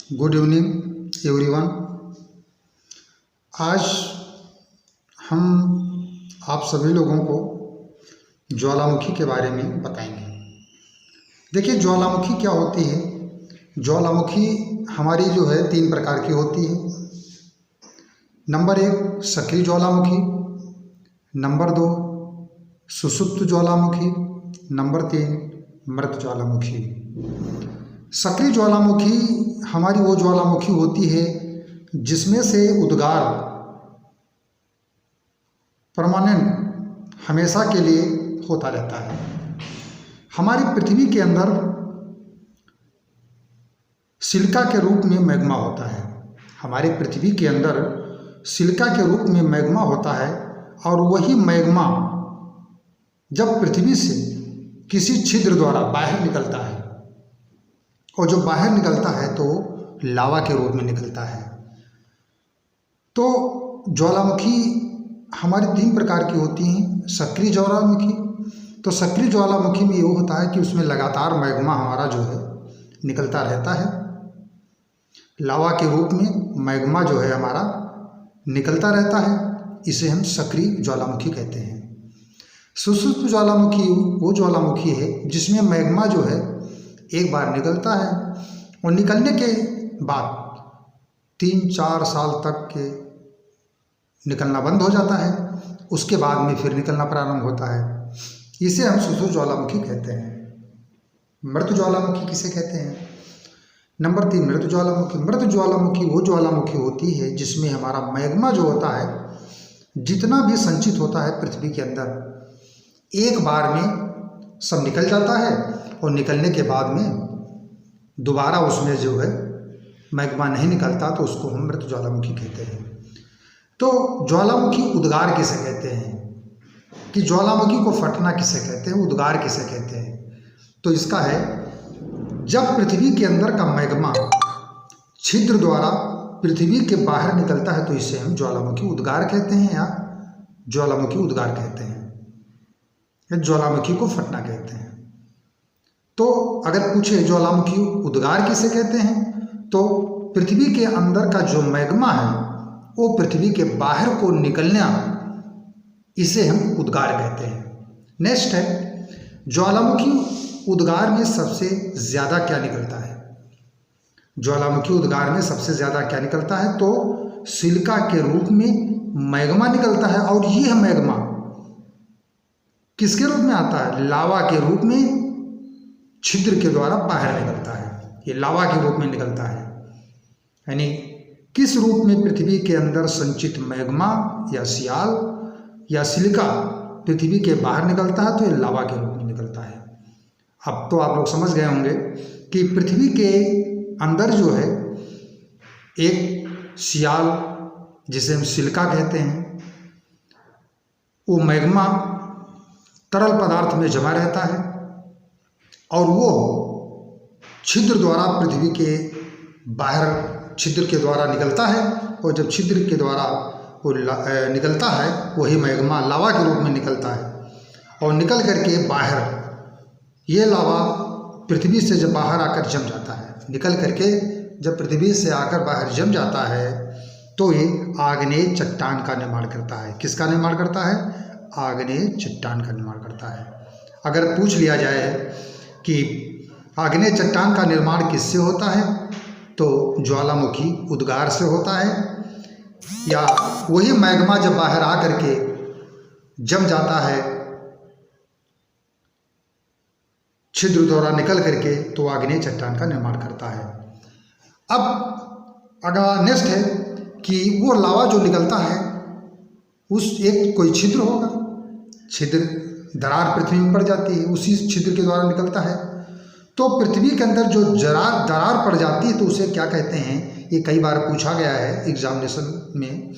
Good evening everyone. आज हम आप सभी लोगों को ज्वालामुखी के बारे में बताएंगे। देखिए, ज्वालामुखी क्या होती है। ज्वालामुखी हमारी जो है 3 प्रकार की होती है। नंबर 1 सक्रिय ज्वालामुखी, नंबर 2 सुषुप्त ज्वालामुखी, नंबर 3 मृत ज्वालामुखी। सक्रिय ज्वालामुखी हमारी वो ज्वालामुखी होती है जिसमें से उद्गार परमानेंट हमेशा के लिए होता रहता है। हमारी पृथ्वी के अंदर सिलिका के रूप में मैग्मा होता है। हमारी पृथ्वी के अंदर सिलिका के रूप में मैग्मा होता है और वही मैग्मा जब पृथ्वी से किसी छिद्र द्वारा बाहर निकलता है और जो बाहर निकलता है तो लावा के रूप में निकलता है। तो ज्वालामुखी हमारी 3 प्रकार की होती हैं। सक्रिय ज्वालामुखी, तो सक्रिय ज्वालामुखी में ये होता है कि उसमें लगातार मैग्मा हमारा जो है निकलता रहता है। लावा के रूप में मैग्मा जो है हमारा निकलता रहता है, इसे हम सक्रिय ज्वालामुखी कहते हैं। सुषुप्त ज्वालामुखी वो ज्वालामुखी है जिसमें मैग्मा जो है एक बार निकलता है और निकलने के बाद 3-4 साल तक के निकलना बंद हो जाता है। उसके बाद में फिर निकलना प्रारंभ होता है। इसे हम सुषुप्त ज्वालामुखी कहते हैं। मृत ज्वालामुखी किसे कहते हैं? नंबर 3 मृत ज्वालामुखी। मृत ज्वालामुखी वो ज्वालामुखी होती है जिसमें हमारा मैग्मा जो होता है, जितना भी संचित होता है पृथ्वी के अंदर, एक बार में सब निकल जाता है और निकलने के बाद में दोबारा उसमें जो है मैग्मा नहीं निकलता, तो उसको हम मृत ज्वालामुखी कहते हैं। तो ज्वालामुखी उद्गार किसे कहते हैं कि ज्वालामुखी को फटना किसे कहते हैं, उद्गार किसे कहते हैं? तो इसका है, जब पृथ्वी के अंदर का मैग्मा छिद्र द्वारा पृथ्वी के बाहर निकलता है तो इसे हम ज्वालामुखी उद्गार कहते हैं या ज्वालामुखी उद्गार कहते हैं या ज्वालामुखी को फटना कहते हैं। तो अगर पूछे ज्वालामुखी उद्गार किसे कहते हैं, तो पृथ्वी के अंदर का जो मैग्मा है वो पृथ्वी के बाहर को निकलना, इसे हम उद्गार कहते हैं। नेक्स्ट है, ज्वालामुखी उद्गार में सबसे ज़्यादा क्या निकलता है? ज्वालामुखी उद्गार में सबसे ज़्यादा क्या निकलता है? तो सिलिका के रूप में मैग्मा निकलता है और यह मैग्मा किसके रूप में आता है? लावा के रूप में छिद्र के द्वारा बाहर निकलता है। ये लावा के रूप में निकलता है। यानी किस रूप में पृथ्वी के अंदर संचित मैग्मा या सियाल या सिलिका पृथ्वी के बाहर निकलता है, तो ये लावा के रूप में निकलता है। अब तो आप लोग समझ गए होंगे कि पृथ्वी के अंदर जो है एक सियाल, जिसे हम सिलिका कहते हैं, वो मैग्मा तरल पदार्थ में जमा रहता है और वो छिद्र द्वारा पृथ्वी के बाहर छिद्र के द्वारा निकलता है और जब छिद्र के द्वारा वो निकलता है वही मैग्मा लावा के रूप में निकलता है और निकल करके बाहर ये लावा पृथ्वी से जब बाहर आकर जम जाता है, निकल करके जब पृथ्वी से आकर बाहर जम जाता है तो ये आग्नेय चट्टान का निर्माण करता है। किसका निर्माण करता है? आग्नेय चट्टान का निर्माण करता है। अगर पूछ लिया जाए कि आग्नेय चट्टान का निर्माण किससे होता है, तो ज्वालामुखी उद्गार से होता है, या वही मैग्मा जब बाहर आकर के जम जाता है छिद्र द्वारा निकल करके, तो आग्नेय चट्टान का निर्माण करता है। अब अगर नेक्स्ट है कि वो लावा जो निकलता है उस एक कोई छिद्र होगा, छिद्र दरार पृथ्वी में पड़ जाती है, उसी छिद्र के द्वारा निकलता है। तो पृथ्वी के अंदर जो दरार पड़ जाती है तो उसे क्या कहते हैं? ये कई बार पूछा गया है एग्जामिनेशन में,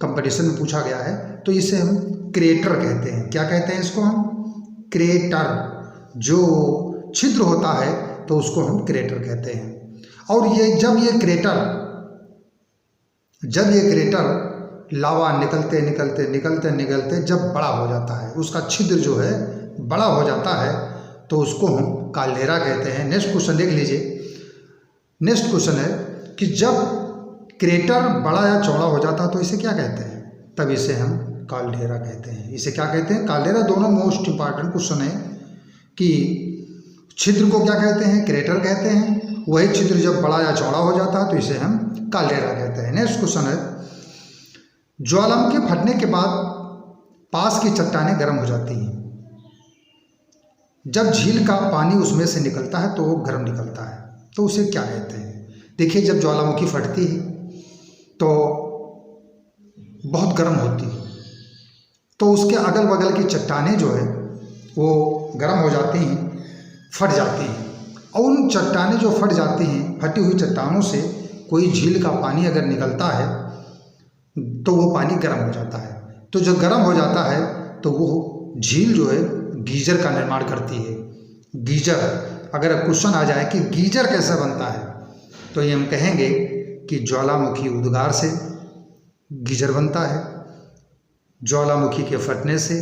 कंपटीशन में पूछा गया है। तो इसे हम क्रेटर कहते हैं। क्या कहते हैं इसको हम? क्रेटर। जो छिद्र होता है तो उसको हम क्रेटर कहते हैं। और ये जब ये क्रेटर लावा निकलते निकलते निकलते निकलते जब बड़ा हो जाता है, उसका छिद्र जो है बड़ा हो जाता है, तो उसको हम काल्डेरा कहते हैं। नेक्स्ट क्वेश्चन देख लीजिए। नेक्स्ट क्वेश्चन है कि जब क्रेटर बड़ा या चौड़ा हो जाता है तो इसे क्या कहते हैं? तब इसे हम काल्डेरा कहते हैं। इसे क्या कहते हैं? काल्डेरा। दोनों मोस्ट इंपॉर्टेंट क्वेश्चन है कि छिद्र को क्या कहते हैं? क्रेटर कहते हैं। वही छिद्र जब बड़ा या चौड़ा हो जाता है तो इसे हम काल्डेरा कहते हैं। नेक्स्ट क्वेश्चन है, ज्वालामुखी फटने के बाद पास की चट्टानें गर्म हो जाती हैं। जब झील का पानी उसमें से निकलता है तो वो गर्म निकलता है, तो उसे क्या कहते हैं? देखिए, जब ज्वालामुखी फटती है तो बहुत गर्म होती है, तो उसके अगल बगल की चट्टानें जो है वो गर्म हो जाती हैं, फट जाती हैं। और उन चट्टानें जो फट जाती हैं, फटी हुई चट्टानों से कोई झील का पानी अगर निकलता है तो वो पानी गर्म हो जाता है। तो जब गर्म हो जाता है तो वो झील जो है गीजर का निर्माण करती है। गीजर, अगर क्वेश्चन आ जाए कि गीजर कैसे बनता है, तो ये हम कहेंगे कि ज्वालामुखी उद्गार से गीजर बनता है। ज्वालामुखी के फटने से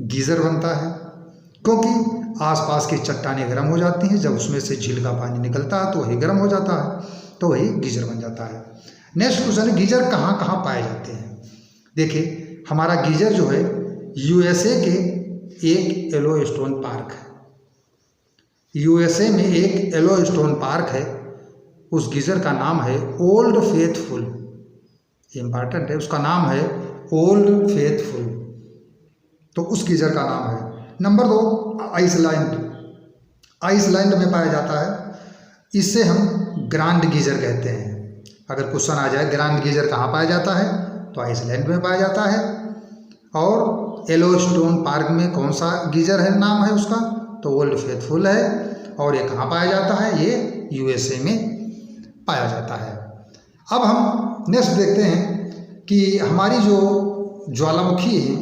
गीजर बनता है, क्योंकि आसपास की चट्टानें गर्म हो जाती हैं। जब उसमें से झील का पानी निकलता है तो वही गर्म हो जाता है, तो वही गीजर बन जाता है। नेक्स्ट क्वेश्चन है, गीजर कहाँ कहाँ पाए जाते हैं? देखिए, हमारा गीजर जो है यूएसए के एक येलोस्टोन पार्क है। यूएसए में एक येलोस्टोन पार्क है, उस गीजर का नाम है ओल्ड फेथफुल। इंपॉर्टेंट है, उसका नाम है ओल्ड फेथफुल, तो उस गीजर का नाम है। Number 2, Iceland. आइसलैंड में पाया जाता है, इसे हम ग्रांड गीजर कहते हैं। अगर क्वेश्चन आ जाए ग्रांड गीजर कहाँ पाया जाता है, तो आइसलैंड में पाया जाता है। और येलोस्टोन पार्क में कौन सा गीजर है, नाम है उसका, तो ओल्ड फेथफुल है। और ये कहाँ पाया जाता है? ये यूएसए में पाया जाता है। अब हम नेक्स्ट देखते हैं कि हमारी जो ज्वालामुखी है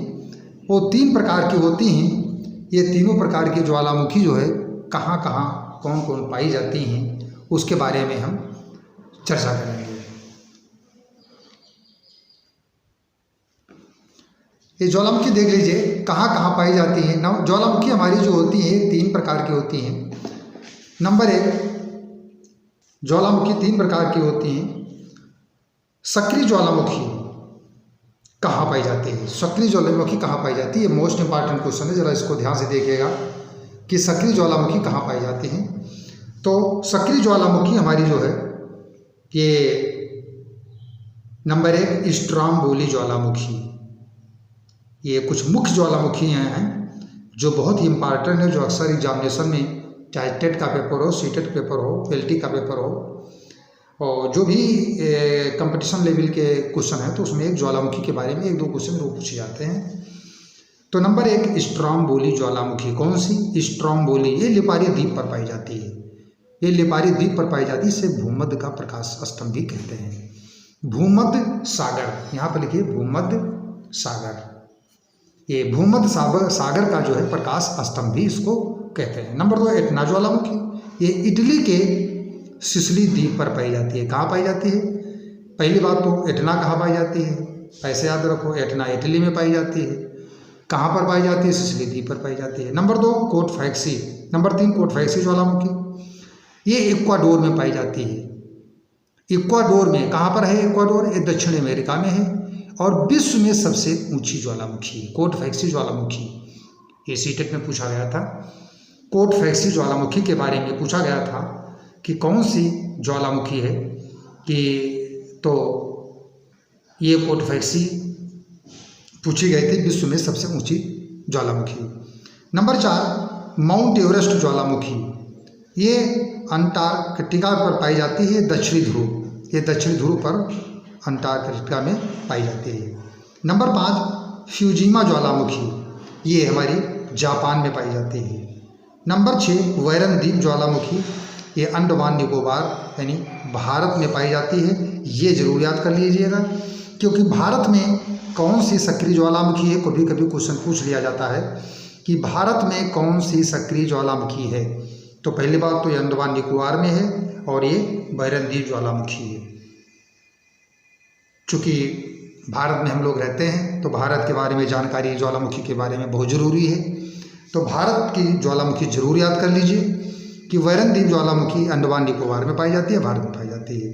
वो 3 प्रकार की होती हैं। ये तीनों प्रकार की ज्वालामुखी जो है कहाँ कहाँ कौन कौन पाई जाती हैं, उसके बारे में हम चर्चा करेंगे। ये ज्वालामुखी देख लीजिए कहाँ कहाँ पाई जाती है। ज्वालामुखी हमारी जो होती है 3 प्रकार की होती हैं। नंबर 1, ज्वालामुखी 3 प्रकार की होती हैं। सक्रिय ज्वालामुखी कहाँ पाई जाती है? सक्रिय ज्वालामुखी कहाँ पाई जाती है? ये मोस्ट इंपॉर्टेंट क्वेश्चन है, जरा इसको ध्यान से देखिएगा कि सक्रिय ज्वालामुखी कहाँ पाई जाती है। तो सक्रिय ज्वालामुखी हमारी जो है ये नंबर 1 स्ट्रोम्बोली ज्वालामुखी। ये कुछ मुख्य ज्वालामुखियाँ हैं जो बहुत ही इम्पॉर्टेंट है, जो अक्सर एग्जामिनेशन में चाहे टेट का पेपर हो, सीटेट पेपर हो, एलटी का पेपर हो, और जो भी कंपटीशन लेवल के क्वेश्चन है तो उसमें एक ज्वालामुखी के बारे में 1-2 क्वेश्चन जरूर पूछे जाते हैं। तो नंबर 1 स्ट्रोम्बोली ज्वालामुखी। कौन सी? स्ट्रोम्बोली। ये लिपारी द्वीप पर पाई जाती है। ये लिपारी द्वीप पर पाई जाती है, इसे भूमध्य का प्रकाश स्तंभ भी कहते हैं। भूमध्य सागर, यहाँ पर लिखिए भूमध्य सागर। ये भूमध्य सागर का जो है प्रकाश स्तंभ भी इसको कहते हैं। नंबर 2 एटना ज्वालामुखी। ये इटली के सिसिली द्वीप पर पाई जाती है। कहाँ पाई जाती है? पहली बात तो एटना कहाँ पाई जाती है, ऐसे याद रखो, एटना इटली में पाई जाती है। कहाँ पर पाई जाती है? सिसिली द्वीप पर पाई जाती है। नंबर 2 कोटफैक्सी। नंबर 3 कोटफैक्सी ज्वालामुखी। ये इक्वाडोर में पाई जाती है। इक्वाडोर में, कहाँ पर है इक्वाडोर? ये दक्षिण अमेरिका में है और विश्व में सबसे ऊंची ज्वालामुखी कोटफैक्सी ज्वालामुखी। ये सीटेट में पूछा गया था। कोटफैक्सी ज्वालामुखी के बारे में पूछा गया था कि कौन सी ज्वालामुखी है, कि तो ये कोटफैक्सी पूछी गई थी, विश्व में सबसे ऊंची ज्वालामुखी। नंबर 4 माउंट एवरेस्ट ज्वालामुखी। ये अंटार्कटिका पर पाई जाती है, दक्षिणी ध्रुव। ये दक्षिणी ध्रुव पर अंटार्कटिका में पाई जाती है। नंबर 5 फ्यूजिमा ज्वालामुखी। ये हमारी जापान में पाई जाती है। नंबर 6 वैरन द्वीप ज्वालामुखी। ये अंडमान निकोबार यानी भारत में पाई जाती है। ये जरूर याद कर लीजिएगा, क्योंकि भारत में कौन सी सक्रिय ज्वालामुखी है, कभी कभी क्वेश्चन पूछ लिया जाता है कि भारत में कौन सी सक्रिय ज्वालामुखी है। तो पहली बात तो ये अंडमान निकोबार में है और ये वैरन द्वीप ज्वालामुखी है। चूँकि भारत में हम लोग रहते हैं तो भारत के बारे में जानकारी ज्वालामुखी के बारे में बहुत ज़रूरी है। तो भारत की ज्वालामुखी जरूर याद कर लीजिए कि वैरन द्वीप ज्वालामुखी अंडमान निकोबार में पाई जाती है, भारत में पाई जाती है।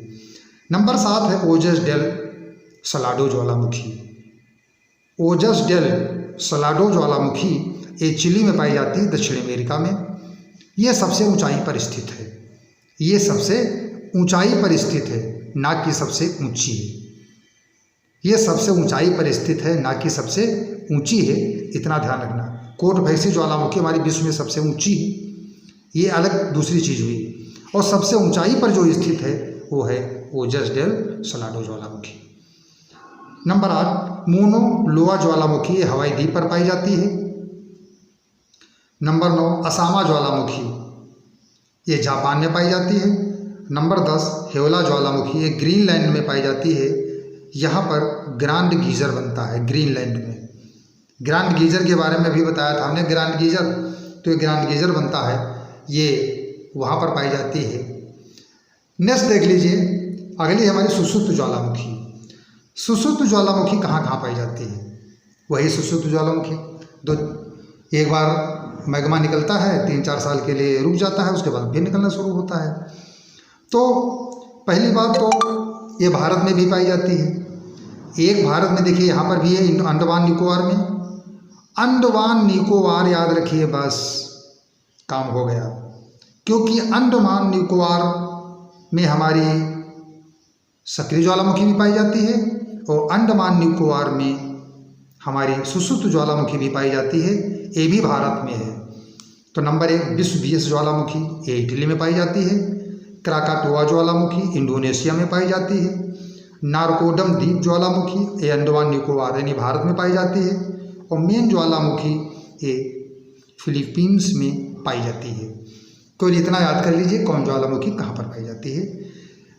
नंबर 7 है ओजस डेल सलाडो ज्वालामुखी। ओजस डेल सलाडो ज्वालामुखी ये चिली में पाई जाती है, दक्षिण अमेरिका में। ये सबसे ऊंचाई पर स्थित है, ये सबसे ऊंचाई पर स्थित है, ना कि सबसे ऊंची है। ये सबसे ऊंचाई पर स्थित है, ना कि सबसे ऊंची है, इतना ध्यान रखना। कोट भैसी ज्वालामुखी हमारी विश्व में सबसे ऊंची है, ये अलग दूसरी चीज़ हुई। और सबसे ऊंचाई पर जो स्थित है वो है ओजस डेल सलाडो ज्वालामुखी। नंबर 8 मोनो लोआ ज्वालामुखी, ये हवाई द्वीप पर पाई जाती है। नंबर 9 असामा ज्वालामुखी, ये जापान में पाई जाती है। नंबर 10 हेवला ज्वालामुखी, ये ग्रीनलैंड में पाई जाती है। यहाँ पर ग्रांड गीजर बनता है ग्रीनलैंड में। ग्रांड गीजर के बारे में भी बताया था हमने, ग्रांड गीजर, तो ये ग्रांड गीजर बनता है, ये वहाँ पर पाई जाती है। नेक्स्ट देख लीजिए, अगली हमारी सुषुप्त ज्वालामुखी। सुषुप्त ज्वालामुखी कहाँ कहाँ पाई जाती है? वही सुषुप्त ज्वालामुखी, दो एक बार मैग्मा निकलता है, 3-4 साल के लिए रुक जाता है, उसके बाद फिर निकलना शुरू होता है। तो पहली बात तो ये भारत में भी पाई जाती है। एक भारत में देखिए यहाँ पर भी है, अंडमान निकोबार में। अंडमान निकोबार याद रखिए, बस काम हो गया, क्योंकि अंडमान निकोबार में हमारी सक्रिय ज्वालामुखी भी पाई जाती है और अंडमान निकोबार में हमारी सुषुप्त ज्वालामुखी भी पाई जाती है, ये भी भारत में है। तो नंबर 1 विसुवियस ज्वालामुखी, ये इटली में पाई जाती है। क्राकाटोआ ज्वालामुखी इंडोनेशिया में पाई जाती है। नारकोडम द्वीप ज्वालामुखी, ये अंडमान निकोबार यानी भारत में पाई जाती है। और मेन ज्वालामुखी ये फिलीपींस में पाई जाती है। तो इतना याद कर लीजिए कौन ज्वालामुखी कहाँ पर पाई जाती है।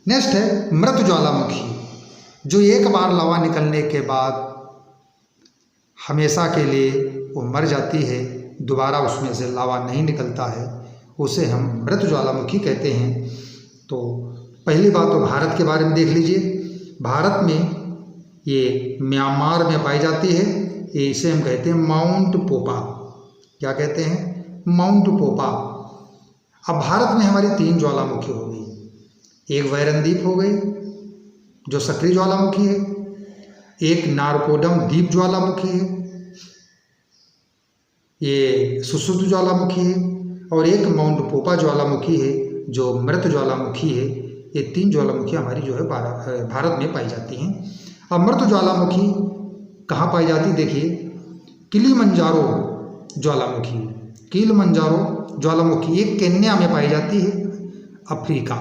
नेक्स्ट है मृत ज्वालामुखी, जो एक बार लावा निकलने के बाद हमेशा के लिए वो मर जाती है, दोबारा उसमें से लावा नहीं निकलता है, उसे हम मृत ज्वालामुखी कहते हैं। तो पहली बात तो भारत के बारे में देख लीजिए। भारत में ये म्यांमार में पाई जाती है, ये इसे हम कहते हैं माउंट पोपा। क्या कहते हैं? माउंट पोपा। अब भारत में हमारी 3 ज्वालामुखी हो गई। एक वैरनदीप हो गई जो सक्रिय ज्वालामुखी है, एक नारकोडम द्वीप ज्वालामुखी है, ये सुषुप्त ज्वालामुखी है, और एक माउंट पोपा ज्वालामुखी है जो मृत ज्वालामुखी है। ये 3 ज्वालामुखी हमारी जो है भारत में पाई जाती हैं। अब मृत ज्वालामुखी कहाँ पाई जाती? देखिए, किलिमंजारो ज्वालामुखी, किलिमंजारो ज्वालामुखी एक केन्या में पाई जाती है, अफ्रीका,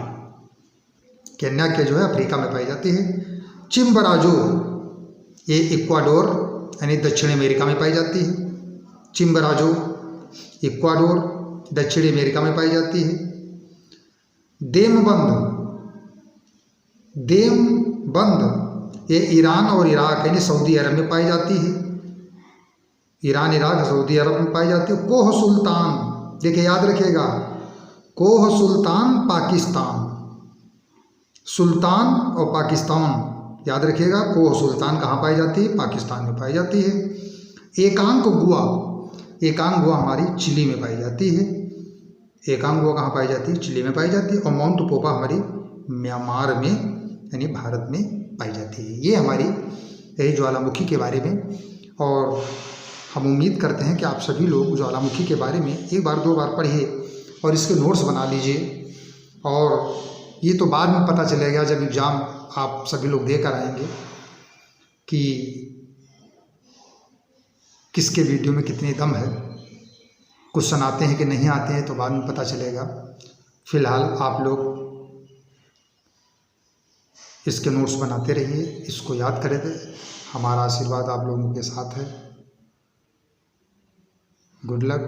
केन्या के जो है अफ्रीका में पाई जाती है। चिम्बराजो ये इक्वाडोर यानी दक्षिण अमेरिका में पाई जाती है। चिम्बराजो इक्वाडोर दक्षिण अमेरिका में पाई जाती है। देमबंद ये ईरान और इराक यानी सऊदी अरब में पाई जाती है। ईरान, इराक, सऊदी अरब में पाई जाती है। कोह सुल्तान, देखिए याद रखिएगा, कोह सुल्तान पाकिस्तान, सुल्तान और पाकिस्तान याद रखिएगा। कोह सुल्तान कहाँ पाई जाती है? पाकिस्तान में पाई जाती है। एकांक गुआ, एकांक गुआ हमारी चिली में पाई जाती है। एकांक गुआ कहाँ पाई जाती है? चिली में पाई जाती है। और माउंट पोपा हमारी म्यांमार में यानी भारत में पाई जाती है। ये हमारी यही ज्वालामुखी के बारे में, और हम उम्मीद करते हैं कि आप सभी लोग ज्वालामुखी के बारे में 1 बार 2 बार पढ़िए और इसके नोट्स बना लीजिए। और ये तो बाद में पता चलेगा जब एग्ज़ाम आप सभी लोग देकर आएंगे कि किसके वीडियो में कितनी दम है, क्वेश्चन आते हैं कि नहीं आते हैं, तो बाद में पता चलेगा। फिलहाल आप लोग इसके नोट्स बनाते रहिए, इसको याद करें। हमारा आशीर्वाद आप लोगों के साथ है। Good luck.